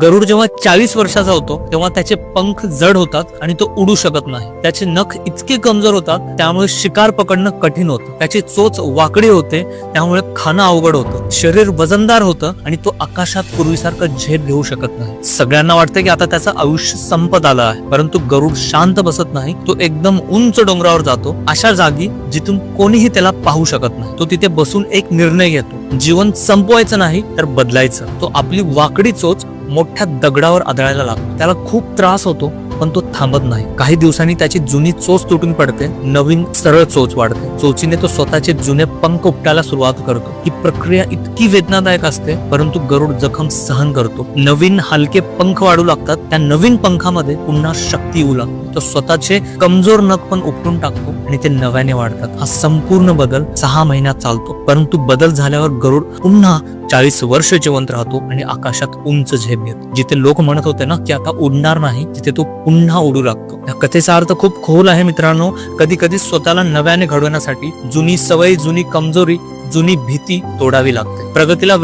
गरुड जेव्हा 40 वर्षाचा होतो तेव्हा त्याचे पंख जड होतात आणि तो उडू शकत नाही. त्याचे नख इतके कमजोर होतात त्यामुळे शिकार पकडणं कठीण होतं. त्याची चोच वाकडी होते त्यामुळे खाणं अवघड होतं. शरीर वजनदार होतं आणि तो आकाशात पूर्वीसारखं झेप घेऊ शकत नाही. सगळ्यांना वाटतं की आता त्याचं आयुष्य संपत आलं आहे, परंतु गरुड शांत बसत नाही. तो एकदम उंच डोंगरावर जातो, अशा जागी जिथून कोणीही त्याला पाहू शकत नाही. तो तिथे बसून एक निर्णय घेतो, जीवन संपवायचं नाही तर बदलायचं. तो आपली वाकडी चोच मोठ्या दगडावर आदळायला लागतो. त्याला खूप त्रास होतो पण तो थांबत नाही. काही दिवसांनी त्याची जुनी चोच तुटून पडते, नवीन सरळ चोच वाढते. चोचीने तो स्वतःचे जुने पंख उपटायला सुरुवात करतो. ही प्रक्रिया इतकी वेदनादायक असते, परंतु गरुड जखम सहन करतो. नवीन हलके पंख वाढू लागतात. त्या नवीन पंखामध्ये पुन्हा शक्ती येऊ लागते. तो स्वतःचे कमजोर नख पण उपटून टाकतो आणि ते नव्याने वाढतात. हा संपूर्ण बदल 6 महिन्यात चालतो, परंतु बदल झाल्यावर गरुड पुन्हा 40 वर्ष जिवंत राहतो आणि आकाशात उंच झेप घेतो. जिथे लोक म्हणत होते ना की आता उडणार नाही, तिथे तो पुन्हा उडू लागतो. या कथेचा अर्थ खूप खोल आहे मित्रांनो. कधी कधी स्वतःला नव्याने घडवण्यासाठी जुनी सवय, जुनी कमजोरी, जुनी भीती तोडावी लागते. प्रगतीला